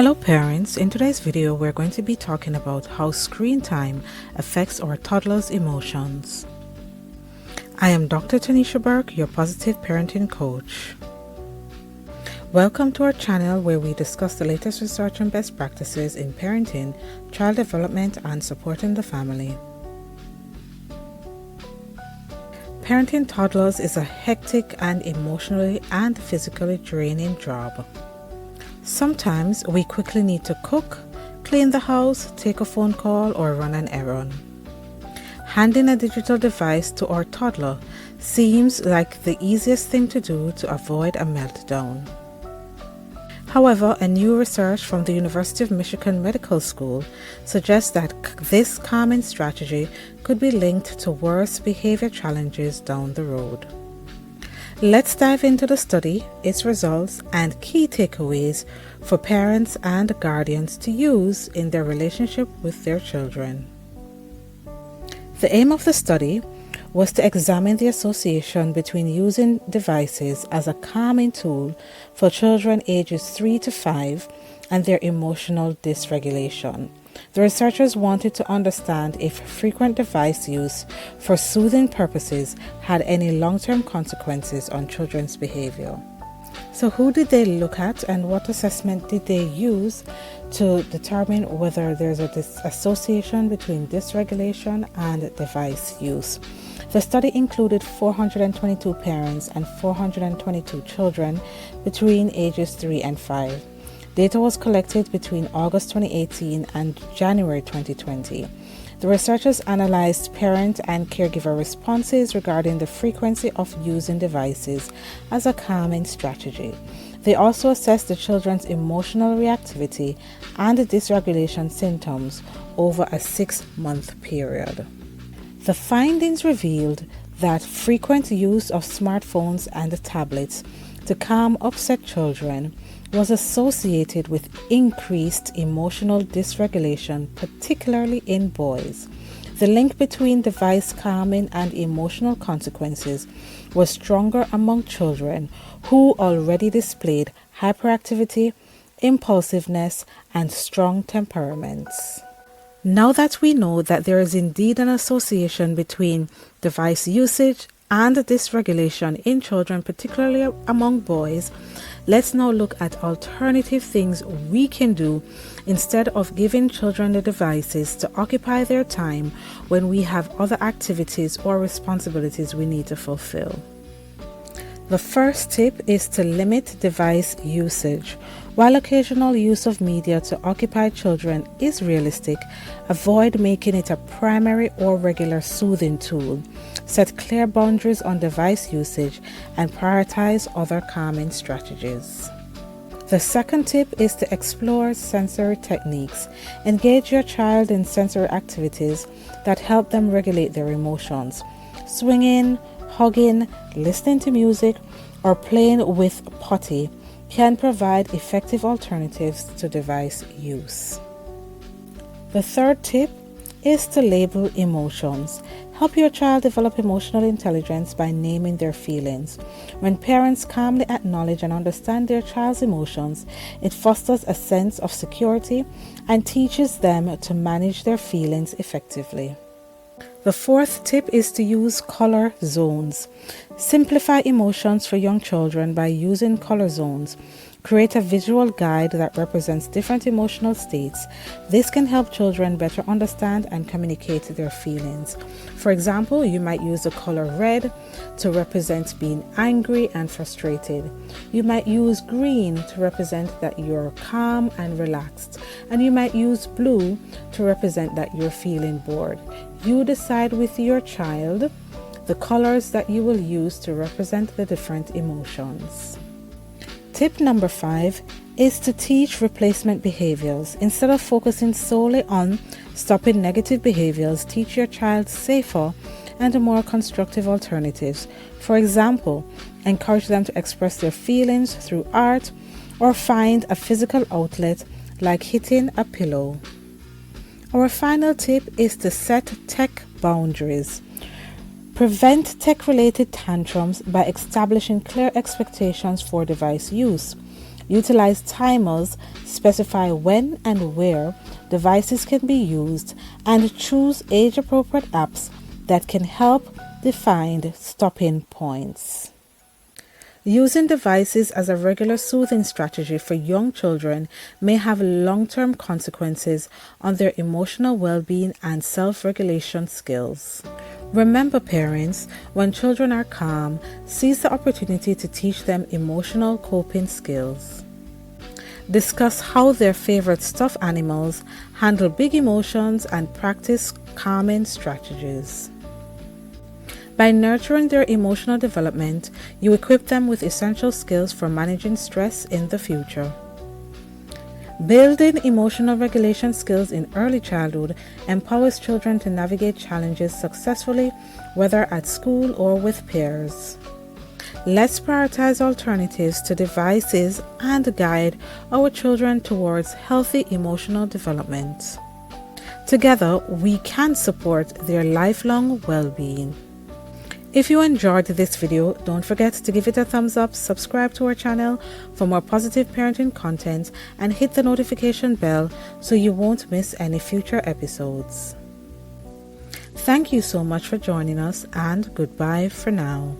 Hello parents, in today's video we're going to be talking about how screen time affects our toddlers' emotions. I am Dr. Tanisha Burke, your positive parenting coach. Welcome to our channel where we discuss the latest research and best practices in parenting, child development, and supporting the family. Parenting toddlers is a hectic and emotionally and physically draining job. Sometimes we quickly need to cook, clean the house, take a phone call, or run an errand. Handing a digital device to our toddler seems like the easiest thing to do to avoid a meltdown. However, a new research from the University of Michigan Medical School suggests that this calming strategy could be linked to worse behavior challenges down the road. Let's dive into the study, its results, and key takeaways for parents and guardians to use in their relationship with their children. The aim of the study was to examine the association between using devices as a calming tool for children ages 3 to 5 and their emotional dysregulation. The researchers wanted to understand if frequent device use for soothing purposes had any long-term consequences on children's behavior. So who did they look at and what assessment did they use to determine whether there's a association between dysregulation and device use? The study included 422 parents and 422 children between ages 3 and 5. Data was collected between August 2018 and January 2020. The researchers analyzed parent and caregiver responses regarding the frequency of using devices as a calming strategy. They also assessed the children's emotional reactivity and dysregulation symptoms over a 6-month period. The findings revealed that frequent use of smartphones and tablets to calm upset children was associated with increased emotional dysregulation, particularly in boys. The link between device calming and emotional consequences was stronger among children who already displayed hyperactivity, impulsiveness, and strong temperaments. Now that we know that there is indeed an association between device usage and dysregulation in children, particularly among boys, let's now look at alternative things we can do instead of giving children the devices to occupy their time when we have other activities or responsibilities we need to fulfill. The first tip is to limit device usage. While occasional use of media to occupy children is realistic, avoid making it a primary or regular soothing tool. Set clear boundaries on device usage and prioritize other calming strategies. The second tip is to explore sensory techniques. Engage your child in sensory activities that help them regulate their emotions. Swinging, hugging, listening to music, or playing with potty can provide effective alternatives to device use. The third tip is to label emotions. Help your child develop emotional intelligence by naming their feelings. When parents calmly acknowledge and understand their child's emotions, it fosters a sense of security and teaches them to manage their feelings effectively. The fourth tip is to use color zones. Simplify emotions for young children by using color zones. Create a visual guide that represents different emotional states. This can help children better understand and communicate their feelings. For example, you might use the color red to represent being angry and frustrated. You might use green to represent that you're calm and relaxed. And you might use blue to represent that you're feeling bored. You decide with your child the colors that you will use to represent the different emotions. Tip number 5 is to teach replacement behaviors. Instead of focusing solely on stopping negative behaviors, teach your child safer and more constructive alternatives. For example, encourage them to express their feelings through art or find a physical outlet like hitting a pillow. Our final tip is to set tech boundaries. Prevent tech-related tantrums by establishing clear expectations for device use. Utilize timers, specify when and where devices can be used, and choose age-appropriate apps that can help define stopping points. Using devices as a regular soothing strategy for young children may have long-term consequences on their emotional well-being and self-regulation skills. Remember, parents, when children are calm, seize the opportunity to teach them emotional coping skills. Discuss how their favorite stuffed animals handle big emotions and practice calming strategies. By nurturing their emotional development, you equip them with essential skills for managing stress in the future. Building emotional regulation skills in early childhood empowers children to navigate challenges successfully, whether at school or with peers. Let's prioritize alternatives to devices and guide our children towards healthy emotional development. Together, we can support their lifelong well-being. If you enjoyed this video, don't forget to give it a thumbs up, subscribe to our channel for more positive parenting content, and hit the notification bell so you won't miss any future episodes. Thank you so much for joining us, and goodbye for now.